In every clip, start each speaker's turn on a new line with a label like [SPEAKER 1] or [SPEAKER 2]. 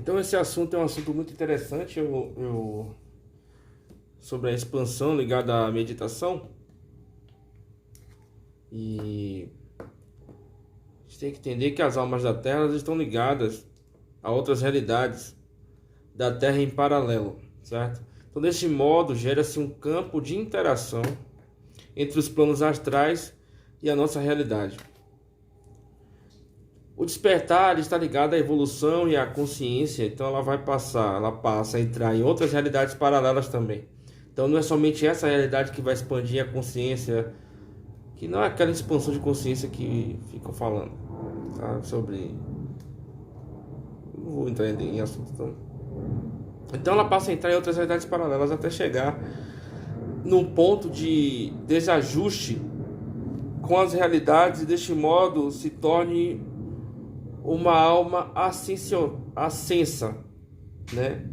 [SPEAKER 1] Então esse assunto é um assunto muito interessante, sobre a expansão ligada à meditação. E a gente tem que entender que as almas da Terra elas estão ligadas a outras realidades da Terra em paralelo, certo? Então deste modo gera-se um campo de interação entre os planos astrais e a nossa realidade. O despertar está ligado à evolução e à consciência, então ela passa a entrar em outras realidades paralelas também. Então não é somente essa realidade que vai expandir a consciência, que não é aquela expansão de consciência que ficam falando, tá? Sobre... Não vou entrar em assunto então. Então ela passa a entrar em outras realidades paralelas até chegar num ponto de desajuste com as realidades e deste modo se torne uma alma ascensa, né?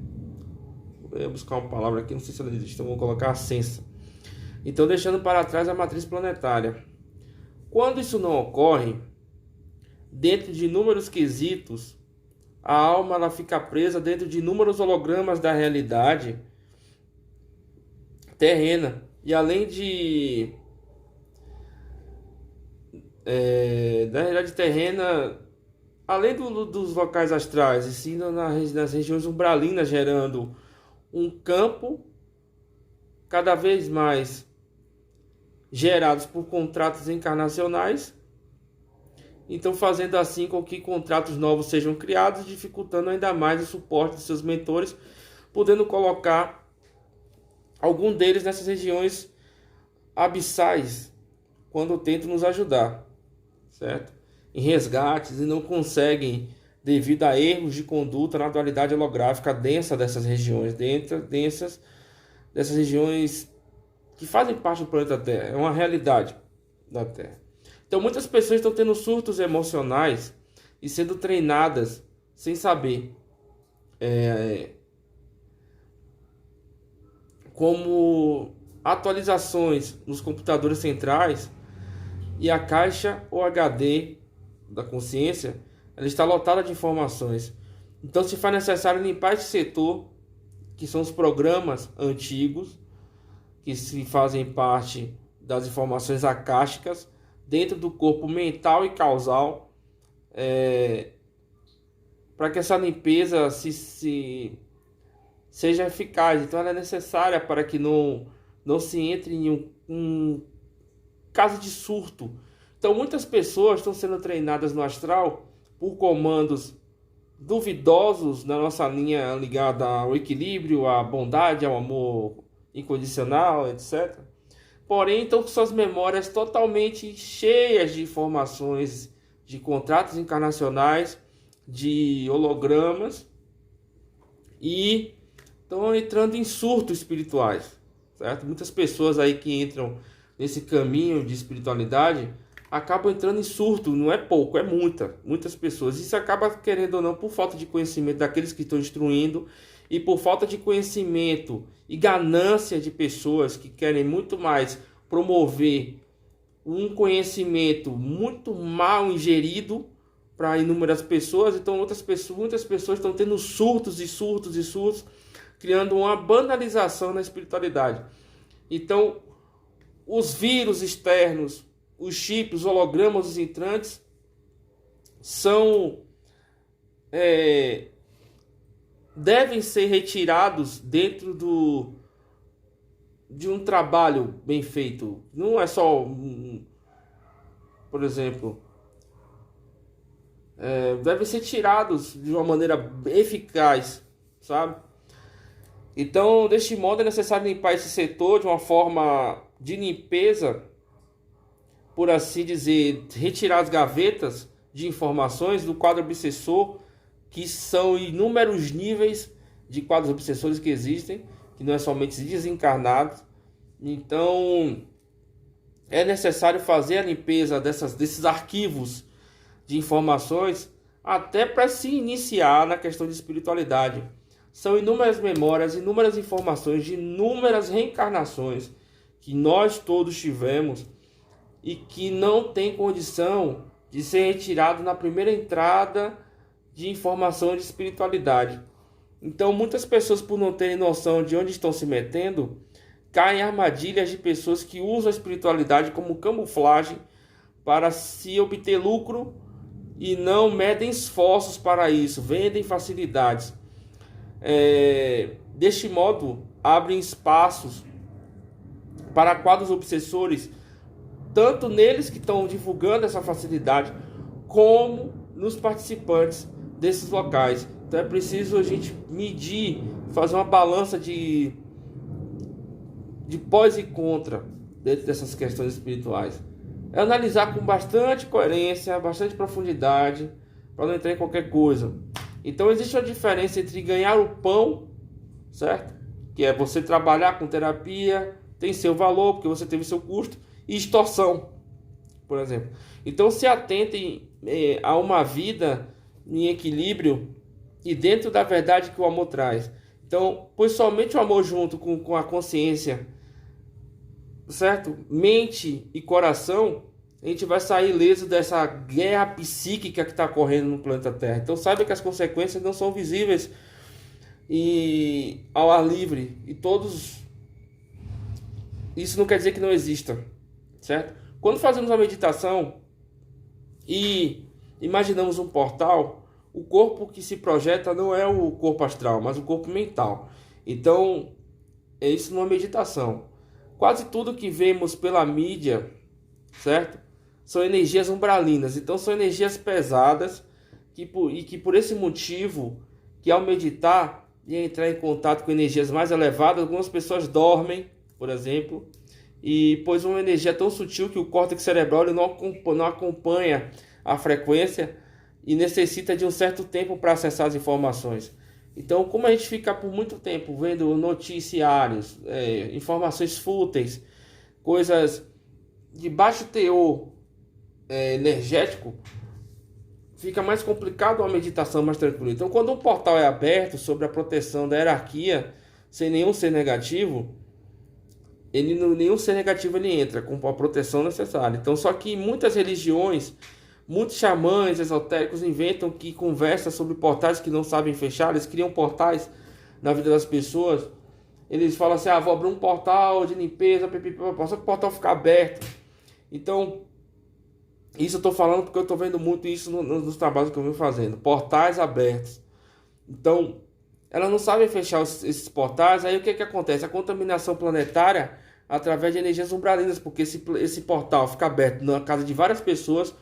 [SPEAKER 1] Eu ia buscar uma palavra aqui, não sei se ela existe, então vou colocar ascensa. Então deixando para trás a matriz planetária. Quando isso não ocorre, dentro de inúmeros quesitos, a alma ela fica presa dentro de inúmeros hologramas da realidade terrena. E além da realidade terrena, além dos locais astrais, e sim nas regiões umbralinas, gerando um campo cada vez mais gerados por contratos encarnacionais, então fazendo assim com que contratos novos sejam criados, dificultando ainda mais o suporte de seus mentores, podendo colocar algum deles nessas regiões abissais, quando tentam nos ajudar, certo? Em resgates e não conseguem devido a erros de conduta na dualidade holográfica densa dessas regiões, dessas regiões que fazem parte do planeta Terra, é uma realidade da Terra. Então muitas pessoas estão tendo surtos emocionais e sendo treinadas sem saber como atualizações nos computadores centrais e a caixa ou HD da consciência ela está lotada de informações. Então se faz necessário limpar esse setor, que são os programas antigos, que se fazem parte das informações acásticas, dentro do corpo mental e causal, para que essa limpeza seja eficaz. Então ela é necessária para que não se entre em um caso de surto. Então muitas pessoas estão sendo treinadas no astral por comandos duvidosos na nossa linha ligada ao equilíbrio, à bondade, ao amor incondicional, etc. Porém, estão com suas memórias totalmente cheias de informações, de contratos encarnacionais, de hologramas, e estão entrando em surtos espirituais, certo? Muitas pessoas aí que entram nesse caminho de espiritualidade acabam entrando em surto, não é pouco, é muitas pessoas. Isso acaba, querendo ou não, por falta de conhecimento daqueles que estão instruindo e por falta de conhecimento e ganância de pessoas que querem muito mais promover um conhecimento muito mal ingerido para inúmeras pessoas. Então muitas pessoas estão tendo surtos e surtos e surtos, criando uma banalização na espiritualidade. Então os vírus externos, os chips, os hologramas, os entrantes devem ser retirados dentro de um trabalho bem feito. Não é só, por exemplo, devem ser tirados de uma maneira eficaz, sabe? Então, deste modo, é necessário limpar esse setor de uma forma de limpeza, por assim dizer, retirar as gavetas de informações do quadro obsessor, que são inúmeros níveis de quadros obsessores que existem, que não é somente desencarnados. Então é necessário fazer a limpeza desses arquivos de informações até para se iniciar na questão de espiritualidade. São inúmeras memórias, inúmeras informações de inúmeras reencarnações que nós todos tivemos e que não tem condição de ser retirado na primeira entrada de informação e de espiritualidade. Então, muitas pessoas, por não terem noção de onde estão se metendo, caem em armadilhas de pessoas que usam a espiritualidade como camuflagem para se obter lucro e não medem esforços para isso, vendem facilidades. Deste modo, abrem espaços para quadros obsessores, tanto neles que estão divulgando essa facilidade, como nos participantes desses locais. Então é preciso a gente medir, fazer uma balança de pós e contra dentro dessas questões espirituais. É analisar com bastante coerência, bastante profundidade, para não entrar em qualquer coisa. Então existe uma diferença entre ganhar o pão, certo? Que é você trabalhar com terapia, tem seu valor, porque você teve seu custo, e extorsão, por exemplo. Então se atentem a uma vida em equilíbrio e dentro da verdade que o amor traz. Então, pois somente o amor junto com a consciência, certo? Mente e coração, a gente vai sair ileso dessa guerra psíquica que está ocorrendo no planeta Terra. Então saiba que as consequências não são visíveis e ao ar livre. E todos... Isso não quer dizer que não exista, certo? Quando fazemos a meditação e imaginamos um portal, o corpo que se projeta não é o corpo astral, mas o corpo mental. Então, é isso numa meditação. Quase tudo que vemos pela mídia, certo? São energias umbralinas. Então, são energias pesadas que por esse motivo, que ao meditar e entrar em contato com energias mais elevadas, algumas pessoas dormem, por exemplo, e pois uma energia tão sutil que o córtex cerebral não acompanha a frequência e necessita de um certo tempo para acessar as informações. Então, como a gente fica por muito tempo vendo noticiários, informações fúteis, coisas de baixo teor energético, fica mais complicado a meditação mais tranquila. Então, quando um portal é aberto sobre a proteção da hierarquia, sem nenhum ser negativo, nenhum ser negativo ele entra com a proteção necessária. Então, só que muitas religiões, muitos xamãs esotéricos inventam que conversam sobre portais que não sabem fechar. Eles criam portais na vida das pessoas. Eles falam assim, vou abrir um portal de limpeza, só que o portal fica aberto. Então, isso eu estou falando porque eu estou vendo muito isso nos trabalhos que eu venho fazendo. Portais abertos. Então, elas não sabem fechar esses portais. Aí o que acontece? A contaminação planetária através de energias umbralinas, porque esse portal fica aberto na casa de várias pessoas.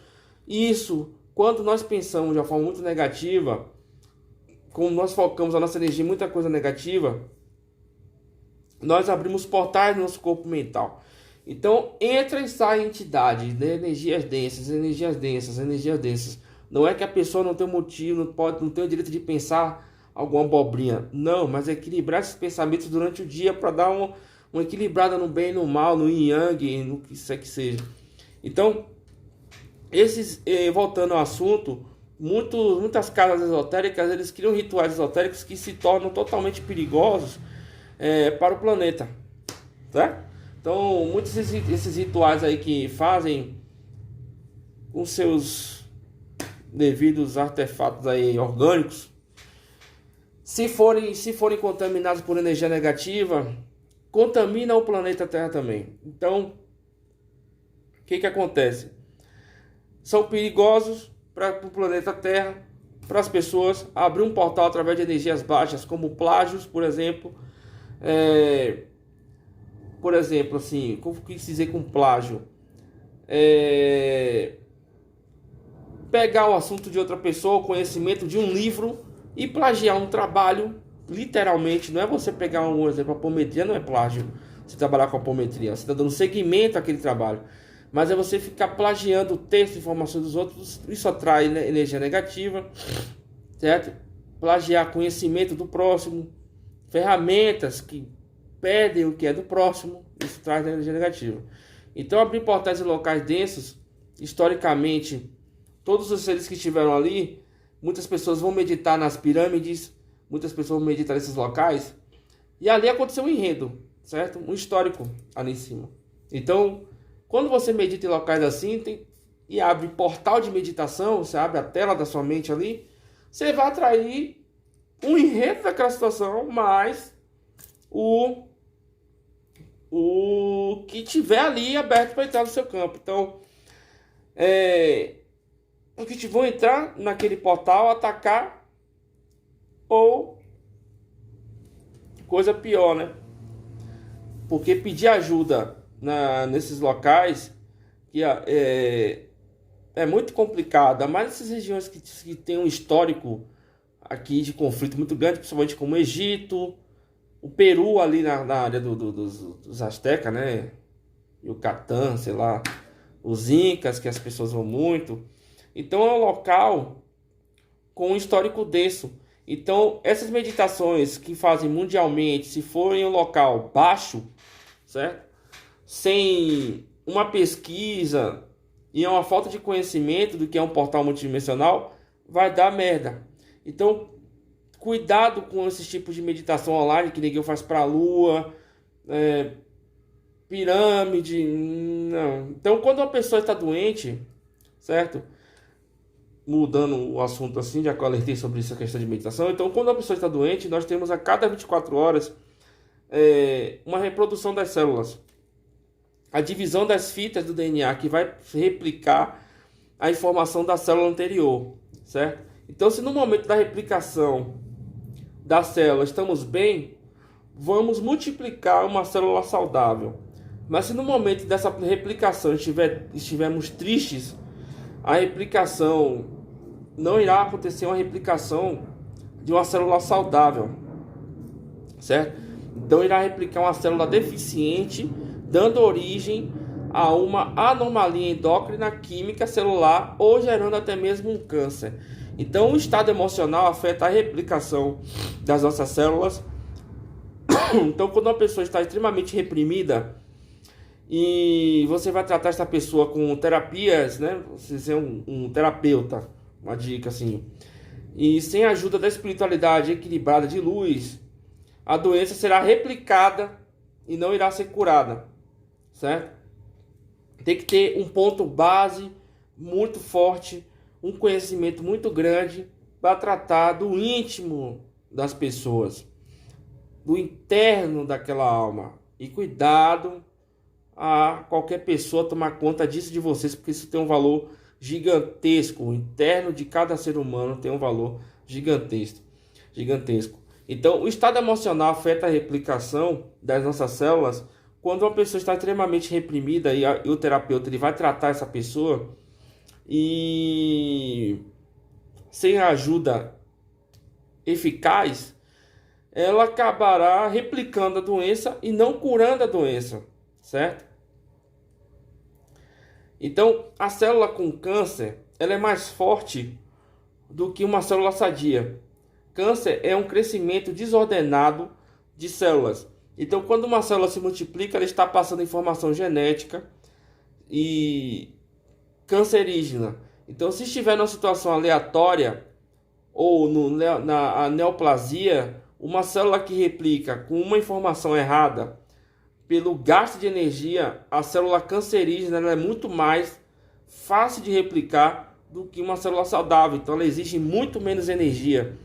[SPEAKER 1] Isso, quando nós pensamos de uma forma muito negativa, como nós focamos a nossa energia em muita coisa negativa, nós abrimos portais no nosso corpo mental. Então, entra e sai entidade, né? Energias densas, energias densas, energias densas. Não é que a pessoa não tem motivo, não tem o direito de pensar alguma abobrinha. Não, mas equilibrar esses pensamentos durante o dia para dar uma equilibrada no bem e no mal, no yin yang, no que isso é que seja. Então, voltando ao assunto, muitas casas esotéricas, eles criam rituais esotéricos que se tornam totalmente perigosos para o planeta, tá? Então, muitos esses rituais aí que fazem com seus devidos artefatos aí orgânicos, se forem contaminados por energia negativa, contamina o planeta Terra também. Então, o que acontece? São perigosos para o planeta Terra, para as pessoas. Abrir um portal através de energias baixas, como plágios, por exemplo. Por exemplo, assim, como quis dizer com plágio? Pegar o assunto de outra pessoa, o conhecimento de um livro e plagiar um trabalho, literalmente. Não é você pegar um exemplo, a apometria não é plágio. Você trabalhar com a apometria, você está dando seguimento àquele trabalho. Mas é você ficar plagiando o texto, informações dos outros, isso atrai energia negativa, certo? Plagiar conhecimento do próximo, ferramentas que pedem o que é do próximo, isso traz energia negativa. Então, abrir portais em locais densos, historicamente, todos os seres que estiveram ali, muitas pessoas vão meditar nas pirâmides, muitas pessoas vão meditar nesses locais, e ali aconteceu um enredo, certo? Um histórico ali em cima. Então, quando você medita em locais assim, e abre portal de meditação, você abre a tela da sua mente ali, você vai atrair o enredo daquela situação, mais o que tiver ali aberto para entrar no seu campo. Então, o que vão entrar naquele portal, atacar, ou coisa pior, né? Porque pedir ajuda nesses locais que é muito complicado, mas nessas regiões que tem um histórico aqui de conflito muito grande, principalmente como o Egito, o Peru ali na área dos Aztecas, né? Yucatán, sei lá, os Incas, que as pessoas vão muito. Então é um local com um histórico denso. Então essas meditações que fazem mundialmente, se for em um local baixo, certo? Sem uma pesquisa e uma falta de conhecimento do que é um portal multidimensional, vai dar merda. Então, cuidado com esses tipos de meditação online que ninguém faz para a lua, pirâmide, não. Então, quando uma pessoa está doente, certo? Mudando o assunto assim, já que eu alertei sobre essa questão de meditação. Então, quando uma pessoa está doente, nós temos a cada 24 horas uma reprodução das células. A divisão das fitas do DNA que vai replicar a informação da célula anterior, certo? Então, se no momento da replicação da célula estamos bem, vamos multiplicar uma célula saudável. Mas se no momento dessa replicação estivermos tristes, a replicação não irá acontecer uma replicação de uma célula saudável, certo? Então irá replicar uma célula deficiente, dando origem a uma anomalia endócrina, química, celular ou gerando até mesmo um câncer. Então o estado emocional afeta a replicação das nossas células. Então quando uma pessoa está extremamente reprimida e você vai tratar essa pessoa com terapias, né? Você ser um terapeuta, uma dica assim. E sem a ajuda da espiritualidade equilibrada de luz, a doença será replicada e não irá ser curada, certo? Tem que ter um ponto base muito forte, um conhecimento muito grande para tratar do íntimo das pessoas, do interno daquela alma. E cuidado a qualquer pessoa tomar conta disso de vocês, porque isso tem um valor gigantesco. O interno de cada ser humano tem um valor gigantesco. Então, o estado emocional afeta a replicação das nossas células. Quando uma pessoa está extremamente reprimida e o terapeuta ele vai tratar essa pessoa e sem a ajuda eficaz, ela acabará replicando a doença e não curando a doença, certo? Então, a célula com câncer, ela é mais forte do que uma célula sadia. Câncer é um crescimento desordenado de células. Então, quando uma célula se multiplica, ela está passando informação genética e cancerígena. Então, se estiver numa situação aleatória ou na neoplasia, uma célula que replica com uma informação errada, pelo gasto de energia, a célula cancerígena ela é muito mais fácil de replicar do que uma célula saudável. Então, ela exige muito menos energia.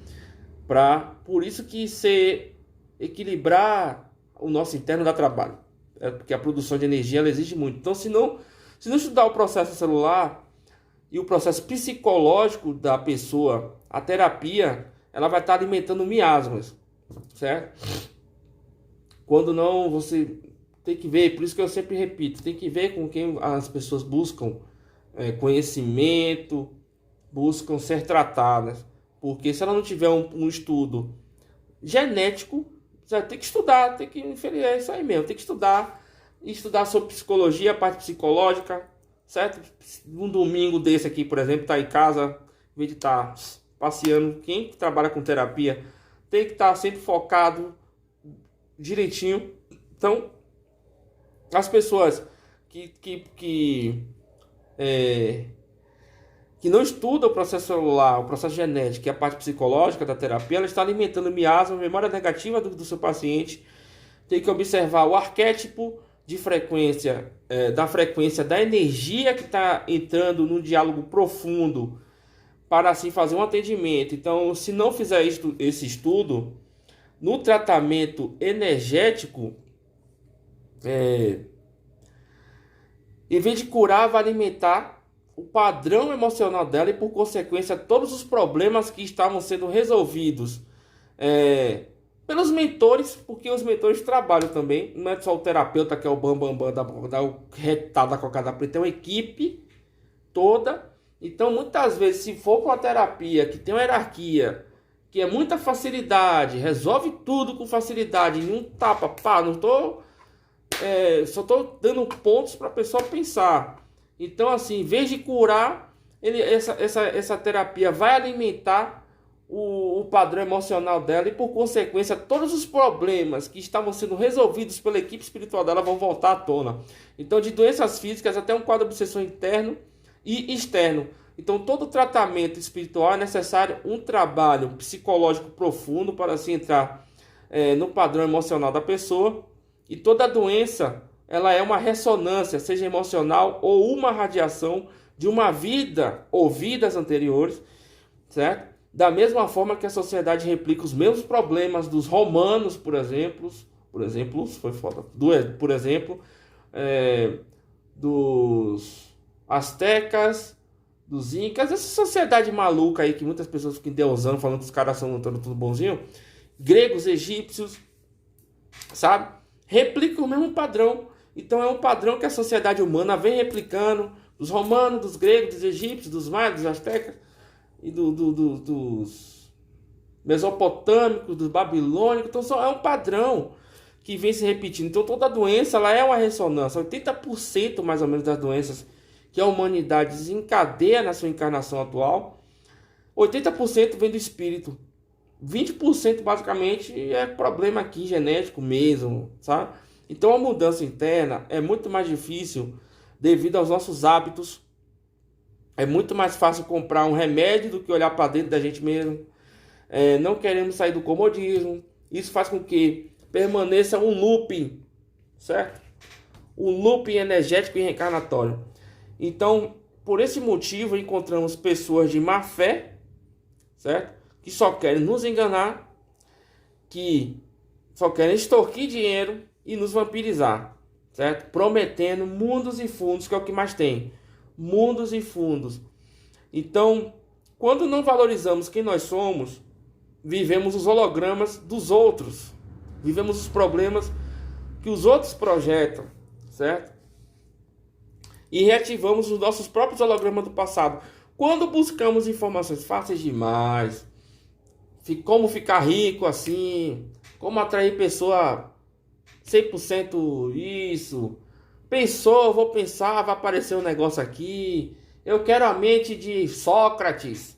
[SPEAKER 1] Por isso que se equilibrar o nosso interno dá trabalho. Porque a produção de energia ela exige muito. Então, se não estudar o processo celular e o processo psicológico da pessoa, a terapia, ela vai estar alimentando miasmas, certo? Quando não, você tem que ver, por isso que eu sempre repito, tem que ver com quem as pessoas buscam conhecimento, buscam ser tratadas. Porque se ela não tiver um estudo genético, você tem que estudar, é isso aí mesmo, tem que estudar sobre psicologia, a parte psicológica, certo? Um domingo desse aqui, por exemplo, tá em casa, em vez de estar passeando, quem trabalha com terapia tem que estar sempre focado direitinho. Então, as pessoas que não estudam o processo celular, o processo genético e a parte psicológica da terapia, ela está alimentando miasma, memória negativa do seu paciente. Tem que observar o arquétipo de frequência, da frequência da energia que está entrando no diálogo profundo para assim fazer um atendimento. Então, se não fizer esse estudo, no tratamento energético, em vez de curar, vai alimentar o padrão emocional dela e, por consequência, todos os problemas que estavam sendo resolvidos pelos mentores, porque os mentores trabalham também. Não é só o terapeuta que é o bambambam da retada da cocada preta, é uma equipe toda. Então, muitas vezes, se for para uma terapia que tem uma hierarquia, que é muita facilidade, resolve tudo com facilidade, em um tapa, pá, não tô, só estou dando pontos para a pessoa pensar. Então, assim, em vez de curar, essa terapia vai alimentar o padrão emocional dela e, por consequência, todos os problemas que estavam sendo resolvidos pela equipe espiritual dela vão voltar à tona. Então, de doenças físicas até um quadro de obsessão interno e externo. Então, todo tratamento espiritual é necessário um trabalho psicológico profundo para assim entrar no padrão emocional da pessoa. E toda doença, ela é uma ressonância, seja emocional ou uma radiação de uma vida ou vidas anteriores, certo? Da mesma forma que a sociedade replica os mesmos problemas dos romanos, por exemplo, foi foda. Por exemplo, dos astecas, dos incas, essa sociedade maluca aí que muitas pessoas ficam endeusando, falando que os caras são tudo bonzinho, gregos, egípcios, sabe? Replicam o mesmo padrão. Então é um padrão que a sociedade humana vem replicando dos romanos, dos gregos, dos egípcios, dos maias, dos astecas e dos mesopotâmicos, dos babilônicos. Então é um padrão que vem se repetindo. Então toda doença ela é uma ressonância. 80% mais ou menos das doenças que a humanidade desencadeia na sua encarnação atual, 80% vem do espírito. 20% basicamente é problema aqui genético mesmo, sabe? Então a mudança interna é muito mais difícil devido aos nossos hábitos. É muito mais fácil comprar um remédio do que olhar para dentro da gente mesmo. Não queremos sair do comodismo. Isso faz com que permaneça um looping, certo? Um looping energético e reencarnatório. Então, por esse motivo, encontramos pessoas de má fé, certo? Que só querem nos enganar, que só querem extorquir dinheiro e nos vampirizar, certo? Prometendo mundos e fundos, que é o que mais tem. Mundos e fundos. Então, quando não valorizamos quem nós somos, vivemos os hologramas dos outros. Vivemos os problemas que os outros projetam, certo? E reativamos os nossos próprios hologramas do passado. Quando buscamos informações fáceis demais, como ficar rico assim, como atrair pessoa 100% isso, pensou, vou pensar, vai aparecer um negócio aqui, eu quero a mente de Sócrates,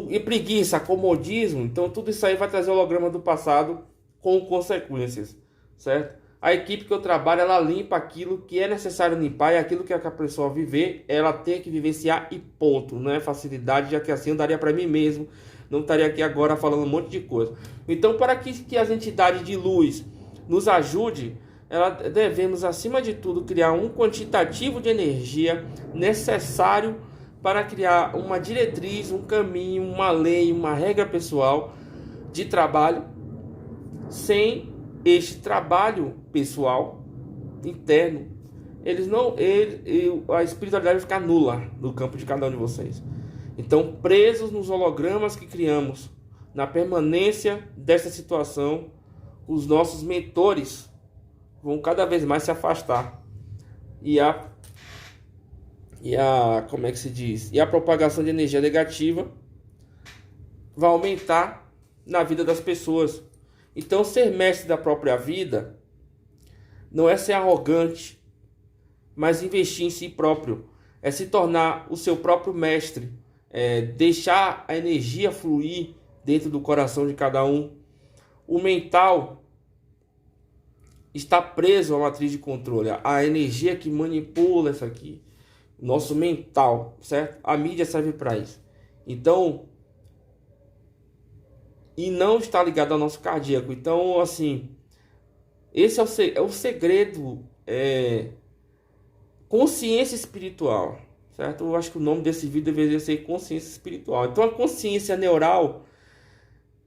[SPEAKER 1] e preguiça, comodismo, então tudo isso aí vai trazer o holograma do passado com consequências, certo? A equipe que eu trabalho, ela limpa aquilo que é necessário limpar e aquilo que a pessoa viver, ela tem que vivenciar e ponto. Não é facilidade, já que assim eu daria para mim mesmo, não estaria aqui agora falando um monte de coisa. Então, para que as entidades de luz nos ajude, devemos, acima de tudo, criar um quantitativo de energia necessário para criar uma diretriz, um caminho, uma lei, uma regra pessoal de trabalho. Sem este trabalho pessoal interno, a espiritualidade vai ficar nula no campo de cada um de vocês. Então, presos nos hologramas que criamos, na permanência dessa situação, os nossos mentores vão cada vez mais se afastar. E a como é que se diz? E a propagação de energia negativa vai aumentar na vida das pessoas. Então, ser mestre da própria vida não é ser arrogante, mas investir em si próprio. É se tornar o seu próprio mestre. Deixar a energia fluir dentro do coração de cada um. O mental está preso à matriz de controle. A energia que manipula isso aqui. Nosso mental, certo? A mídia serve para isso. Então, e não está ligado ao nosso cardíaco. Então, assim, esse é o segredo, consciência espiritual, certo? Eu acho que o nome desse vídeo deveria ser consciência espiritual. Então a consciência neural,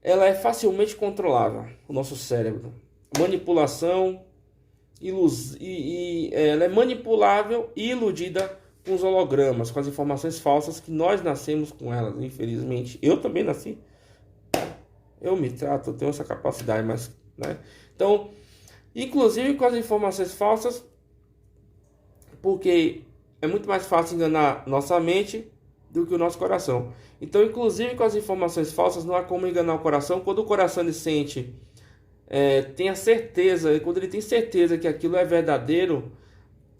[SPEAKER 1] ela é facilmente controlável, o nosso cérebro. Manipulação, ela é manipulável e iludida com os hologramas, com as informações falsas que nós nascemos com elas, infelizmente. Eu também nasci. Eu me trato, eu tenho essa capacidade, mas, né? Então, inclusive com as informações falsas, porque é muito mais fácil enganar nossa mente do que o nosso coração. Então, inclusive com as informações falsas, não há como enganar o coração. Quando o coração ele sente, tem a certeza, quando ele tem certeza que aquilo é verdadeiro,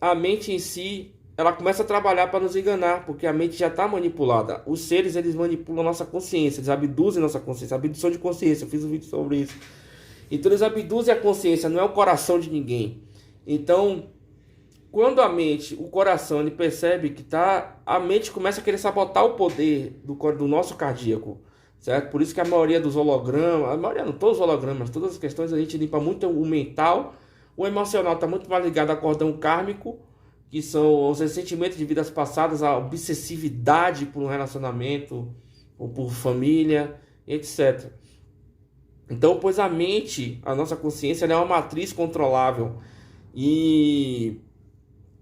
[SPEAKER 1] a mente em si, ela começa a trabalhar para nos enganar, porque a mente já está manipulada. Os seres, eles manipulam nossa consciência, eles abduzem nossa consciência, abdução de consciência, eu fiz um vídeo sobre isso. Então eles abduzem a consciência, não é o coração de ninguém. Então, quando a mente, o coração, ele percebe que a mente começa a querer sabotar o poder do nosso cardíaco, certo? Por isso que a maioria dos hologramas, a maioria não, todos os hologramas, todas as questões, a gente limpa muito o mental. O emocional está muito mais ligado ao cordão kármico, que são os ressentimentos de vidas passadas, a obsessividade por um relacionamento, ou por família, etc. Então, pois a mente, a nossa consciência, ela é uma matriz controlável. E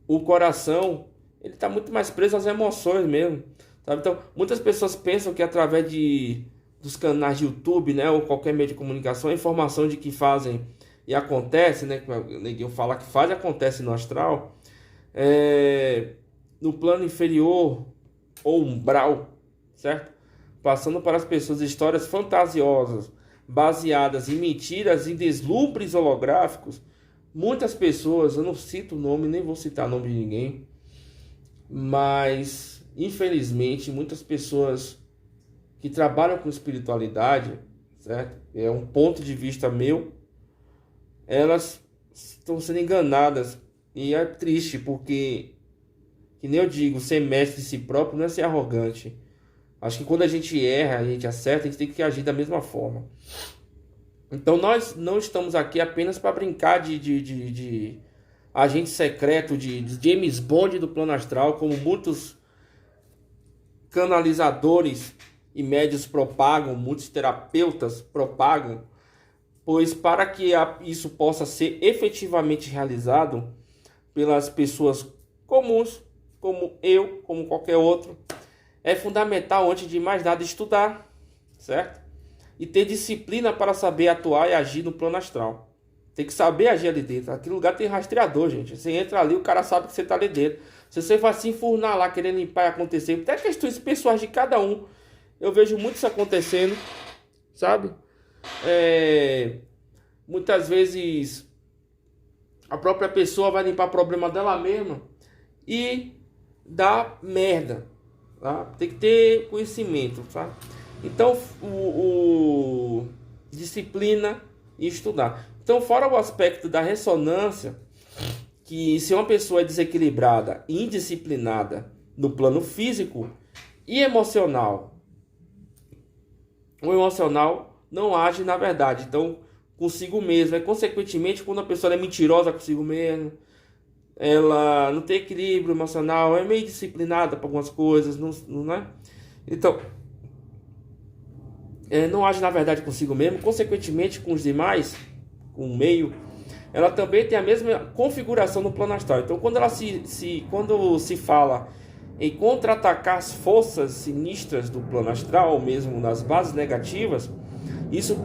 [SPEAKER 1] o coração, ele está muito mais preso às emoções mesmo, sabe? Então, muitas pessoas pensam que através dos canais de YouTube, né, ou qualquer meio de comunicação, a informação de que fazem e acontece, né, que ninguém fala que faz e acontece no astral, no plano inferior ou umbral, certo? Passando para as pessoas histórias fantasiosas, baseadas em mentiras e deslumbres holográficos. Muitas pessoas, eu não cito o nome, nem vou citar o nome de ninguém, mas infelizmente muitas pessoas que trabalham com espiritualidade, certo? É um ponto de vista meu, elas estão sendo enganadas. E é triste porque, que nem eu digo, ser mestre de si próprio não é ser arrogante. Acho que quando a gente erra, a gente acerta, a gente tem que agir da mesma forma. Então nós não estamos aqui apenas para brincar de agente secreto, de James Bond do plano astral, como muitos canalizadores e médios propagam, muitos terapeutas propagam, pois para que isso possa ser efetivamente realizado pelas pessoas comuns, como eu, como qualquer outro, é fundamental, antes de mais nada, estudar, certo? E ter disciplina para saber atuar e agir no plano astral. Tem que saber agir ali dentro. Aquele lugar tem rastreador, gente. Você entra ali, o cara sabe que você está ali dentro. Se você vai se enfurnar lá, querendo limpar e acontecer, até questões pessoais de cada um. Eu vejo muito isso acontecendo, sabe? Muitas vezes a própria pessoa vai limpar o problema dela mesma e dá merda, tá? Tem que ter conhecimento, sabe? Então, disciplina e estudar. Então, fora o aspecto da ressonância, que se uma pessoa é desequilibrada e indisciplinada no plano físico e emocional, o emocional não age na verdade, então consigo mesmo. Consequentemente, quando a pessoa é mentirosa consigo mesmo, ela não tem equilíbrio emocional, é meio disciplinada para algumas coisas, não é? Então, não age na verdade consigo mesmo, consequentemente com os demais, com o meio, ela também tem a mesma configuração no plano astral. Então, quando quando se fala em contra-atacar as forças sinistras do plano astral, ou mesmo nas bases negativas, isso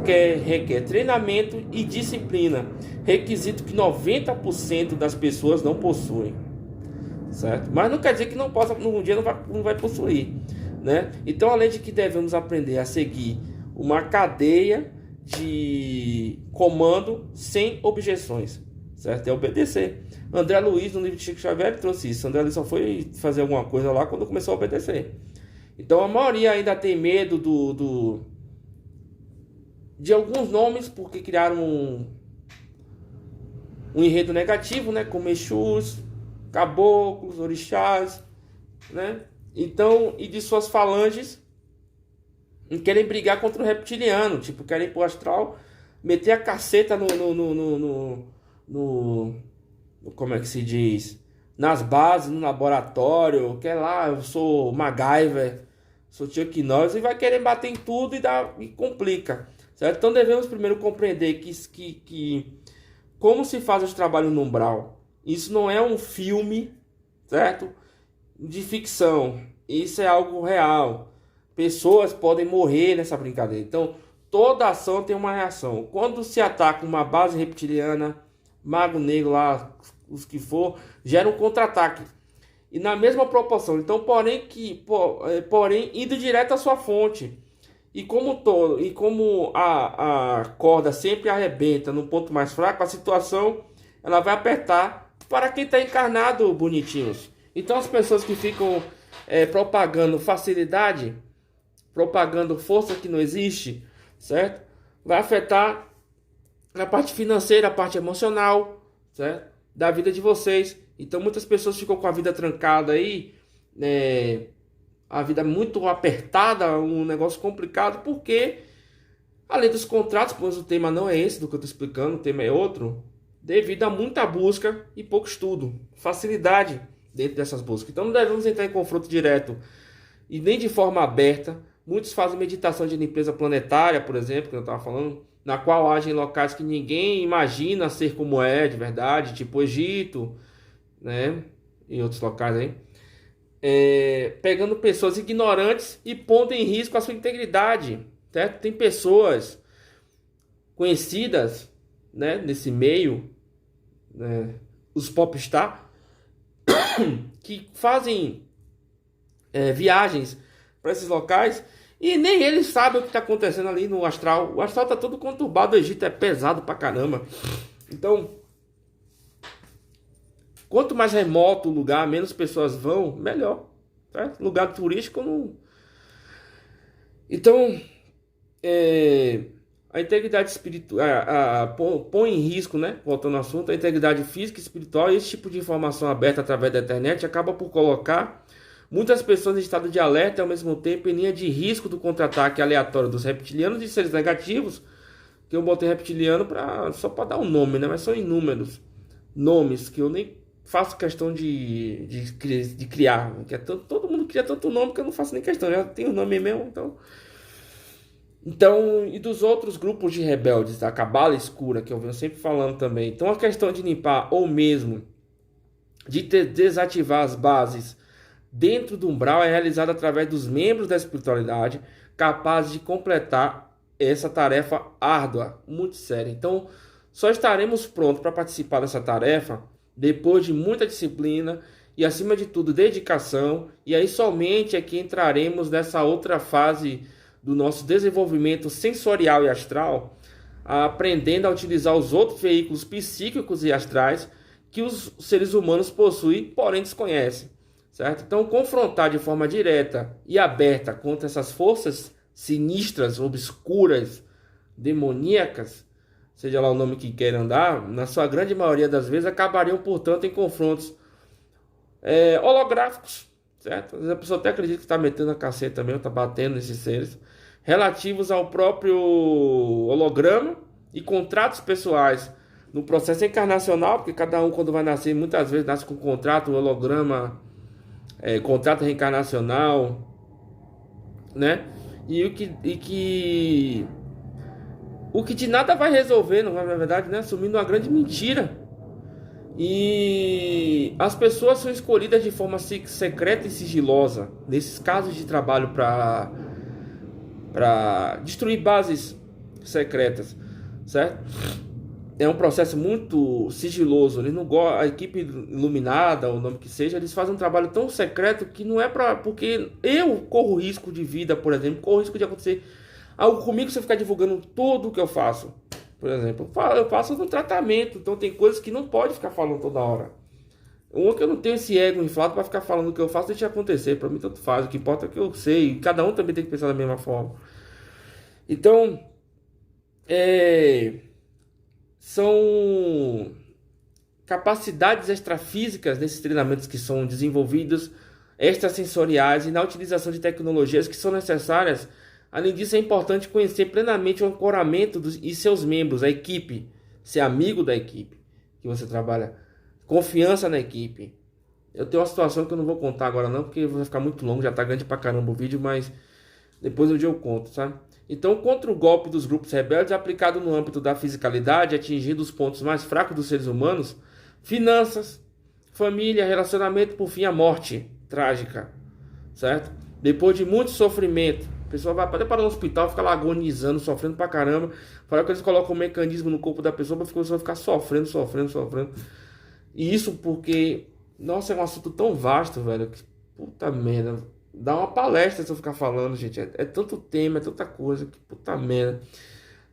[SPEAKER 1] requer treinamento e disciplina, requisito que 90% das pessoas não possuem, certo? Mas não quer dizer que não possa, um dia não vai possuir, né? Então, além de que devemos aprender a seguir uma cadeia de comando sem objeções, certo? É obedecer. André Luiz, no livro de Chico Xavier, trouxe isso. André Luiz só foi fazer alguma coisa lá quando começou a obedecer. Então a maioria ainda tem medo de alguns nomes, porque criaram um enredo negativo, né? Como Exus, caboclos, orixás, né? Então, e de suas falanges, querem brigar contra o reptiliano, tipo, querem ir pro astral, meter a caceta como é que se diz? nas bases, no laboratório, quer lá, eu sou MacGyver, sou Chuck Norris, e vai querer bater em tudo e complica, certo? Então devemos primeiro compreender que como se faz esse trabalho no umbral. Isso não é um filme, certo? De ficção. Isso é algo real. Pessoas podem morrer nessa brincadeira. Então, toda ação tem uma reação. Quando se ataca uma base reptiliana, mago negro lá, os que for, gera um contra-ataque. E na mesma proporção. Então, porém indo direto à sua fonte. E como a corda sempre arrebenta no ponto mais fraco, a situação ela vai apertar para quem está encarnado, bonitinhos. Então as pessoas que ficam propagando facilidade, propagando força que não existe, certo? Vai afetar na parte financeira, a parte emocional, certo? Da vida de vocês. Então muitas pessoas ficam com a vida trancada aí, a vida muito apertada, um negócio complicado, porque além dos contratos, pois o tema não é esse do que eu estou explicando, o tema é outro, devido a muita busca e pouco estudo, facilidade dentro dessas buscas. Então não devemos entrar em confronto direto e nem de forma aberta. Muitos fazem meditação de limpeza planetária, por exemplo, que eu estava falando, na qual agem em locais que ninguém imagina ser como é de verdade, tipo Egito, né, e outros locais aí. Pegando pessoas ignorantes e pondo em risco a sua integridade, certo? Tem pessoas conhecidas, né, nesse meio, né, os popstar, que fazem viagens para esses locais e nem eles sabem o que está acontecendo ali no astral. O astral está todo conturbado, o Egito é pesado pra caramba. Então, quanto mais remoto o lugar, menos pessoas vão, melhor. Certo? Lugar turístico não. Então, a integridade espiritual põe em risco, né? Voltando ao assunto, a integridade física e espiritual. E esse tipo de informação aberta através da internet acaba por colocar muitas pessoas em estado de alerta e ao mesmo tempo em linha de risco do contra-ataque aleatório dos reptilianos e seres negativos. Que eu botei reptiliano só para dar um nome, né? Mas são inúmeros nomes que eu nem faço questão de criar. Que todo mundo cria tanto nome que eu não faço nem questão. Já tenho o nome mesmo, então, e dos outros grupos de rebeldes, da cabala escura, que eu venho sempre falando também. Então, a questão de limpar ou mesmo de desativar as bases dentro do umbral é realizada através dos membros da espiritualidade capazes de completar essa tarefa árdua, muito séria. Então, só estaremos prontos para participar dessa tarefa depois de muita disciplina e, acima de tudo, dedicação. E aí somente é que entraremos nessa outra fase do nosso desenvolvimento sensorial e astral, aprendendo a utilizar os outros veículos psíquicos e astrais que os seres humanos possuem, porém desconhecem, certo? Então, confrontar de forma direta e aberta contra essas forças sinistras, obscuras, demoníacas, seja lá o nome que queiram dar, na sua grande maioria das vezes acabarão, portanto, em confrontos holográficos, certo? Às vezes a pessoa até acredita que está metendo a caceta também, está batendo nesses seres, relativos ao próprio holograma e contratos pessoais no processo encarnacional, porque cada um, quando vai nascer, muitas vezes nasce com contrato, holograma, contrato reencarnacional, né? E o que de nada vai resolver, não é, na verdade, né? Assumindo uma grande mentira. E as pessoas são escolhidas de forma secreta e sigilosa nesses casos de trabalho para destruir bases secretas, certo? É um processo muito sigiloso. Eles não gostam, a equipe iluminada, o nome que seja, eles fazem um trabalho tão secreto que não é porque eu corro risco de vida, por exemplo, corro risco de acontecer algo comigo se eu ficar divulgando tudo o que eu faço. Por exemplo, eu faço um tratamento, então tem coisas que não pode ficar falando toda hora. Uma que eu não tenho esse ego inflado para ficar falando o que eu faço, deixa acontecer. Para mim tanto faz, o que importa é que eu sei. Cada um também tem que pensar da mesma forma. Então, são capacidades extrafísicas nesses treinamentos que são desenvolvidos, extrasensoriais e na utilização de tecnologias que são necessárias. Além disso, é importante conhecer plenamente o ancoramento e seus membros, a equipe, ser amigo da equipe que você trabalha, confiança na equipe, Eu tenho uma situação que eu não vou contar agora não, porque vai ficar muito longo, já tá grande pra caramba o vídeo, mas depois um dia eu conto, sabe? Então, contra o golpe dos grupos rebeldes aplicado no âmbito da fisicalidade, atingindo os pontos mais fracos dos seres humanos, finanças, família, relacionamento, por fim a morte trágica, certo? Depois de muito sofrimento, a pessoa vai até para o hospital, fica lá agonizando, sofrendo pra caramba. Fala que eles colocam um mecanismo no corpo da pessoa para a pessoa ficar sofrendo. E isso porque, nossa, é um assunto tão vasto, velho, que puta merda. Dá uma palestra se eu ficar falando, gente. É tanto tema, é tanta coisa, que puta merda.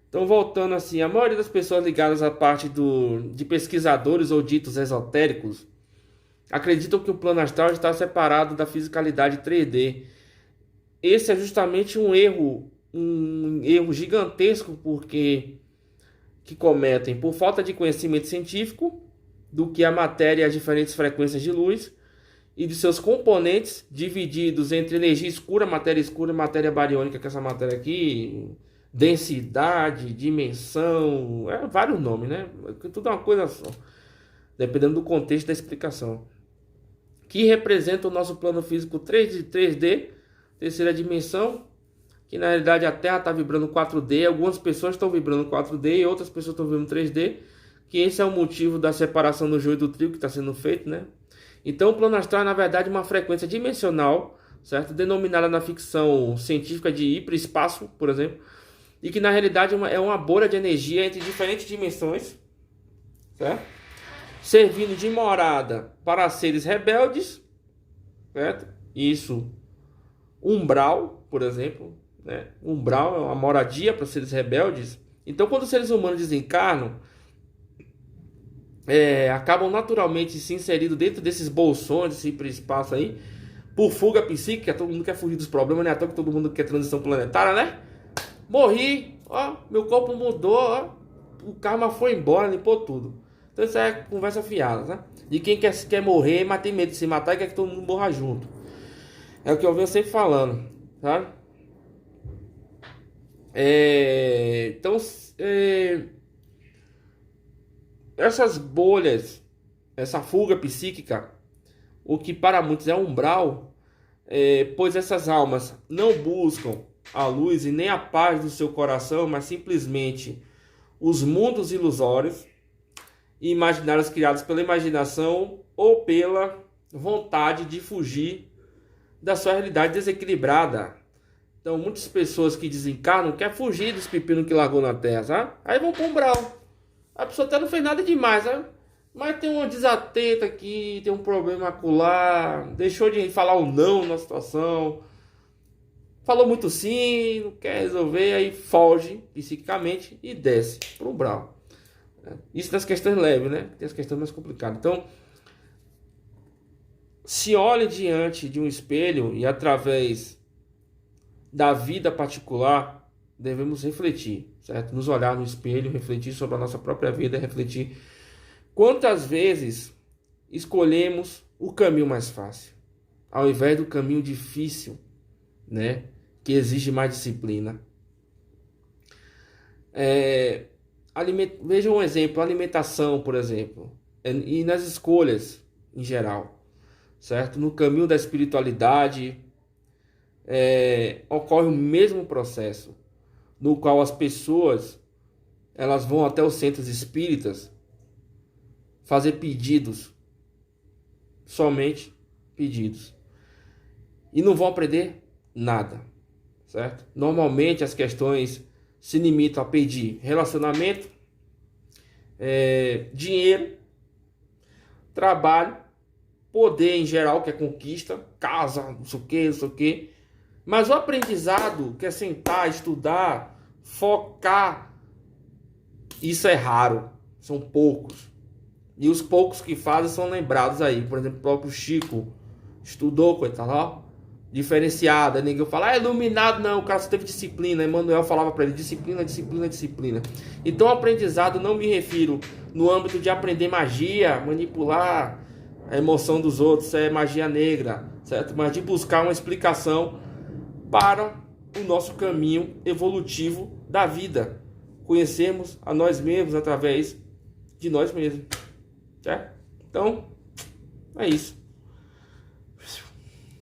[SPEAKER 1] Então, voltando assim, a maioria das pessoas ligadas à parte de pesquisadores ou ditos esotéricos acreditam que o plano astral está separado da fisicalidade 3D. Esse é justamente um erro gigantesco porque que cometem por falta de conhecimento científico do que a matéria e as diferentes frequências de luz e de seus componentes divididos entre energia escura, matéria bariônica, que é essa matéria aqui, densidade, dimensão, vários nomes, né? Tudo é uma coisa só, dependendo do contexto da explicação. Que representa o nosso plano físico 3D, terceira dimensão, que na realidade a Terra está vibrando 4D, algumas pessoas estão vibrando 4D e outras pessoas estão vibrando 3D, que esse é o motivo da separação do joio e do trigo que está sendo feito, né? Então o plano astral é na verdade uma frequência dimensional, certo? Denominada na ficção científica de hiperespaço, por exemplo, e que na realidade é uma bolha de energia entre diferentes dimensões, certo? Servindo de morada para seres rebeldes, certo? Isso, umbral, por exemplo, né? Umbral é uma moradia para seres rebeldes. Então, quando os seres humanos desencarnam, acabam naturalmente se inserindo dentro desses bolsões, desse hiperespaço aí, por fuga psíquica. Todo mundo quer fugir dos problemas, né? Até que todo mundo quer transição planetária, né? Morri, ó, meu corpo mudou, ó, o karma foi embora, limpou tudo. Então isso é conversa fiada, né? De quem quer morrer, mas tem medo de se matar e quer que todo mundo morra junto. É o que eu venho sempre falando, sabe? Então, essas bolhas, essa fuga psíquica, o que para muitos é umbral, pois essas almas não buscam a luz e nem a paz do seu coração, mas simplesmente os mundos ilusórios e imaginários criados pela imaginação ou pela vontade de fugir da sua realidade desequilibrada. Então, muitas pessoas que desencarnam querem fugir dos pepinos que largou na terra, sabe? Aí vão para o umbral. A pessoa até não fez nada demais, sabe? Mas tem uma desatenta aqui, tem um problema acolá, deixou de falar o não na situação, falou muito sim, não quer resolver, aí foge psiquicamente e desce para o umbral. Isso nas questões leves, né? Tem as questões mais complicadas. Então, se olhe diante de um espelho e através da vida particular, devemos refletir, certo? Nos olhar no espelho, refletir sobre a nossa própria vida, refletir quantas vezes escolhemos o caminho mais fácil, ao invés do caminho difícil, né? Que exige mais disciplina. Veja um exemplo, alimentação, por exemplo, e nas escolhas em geral, certo? No caminho da espiritualidade, ocorre o mesmo processo, no qual as pessoas elas vão até os centros espíritas fazer pedidos, somente pedidos, e não vão aprender nada, certo? Normalmente as questões se limitam a pedir relacionamento, dinheiro, trabalho, poder em geral, que é conquista, casa, não sei o que. Mas o aprendizado, que é sentar, estudar, focar, isso é raro, são poucos. E os poucos que fazem são lembrados aí. Por exemplo, o próprio Chico estudou, coitado, ó, diferenciado. Ninguém fala, iluminado, não, o cara só teve disciplina. Emmanuel falava para ele, disciplina, disciplina, disciplina. Então, aprendizado não me refiro no âmbito de aprender magia, manipular a emoção dos outros, isso é magia negra, certo? Mas de buscar uma explicação para o nosso caminho evolutivo da vida. Conhecermos a nós mesmos através de nós mesmos, certo? Então, é isso.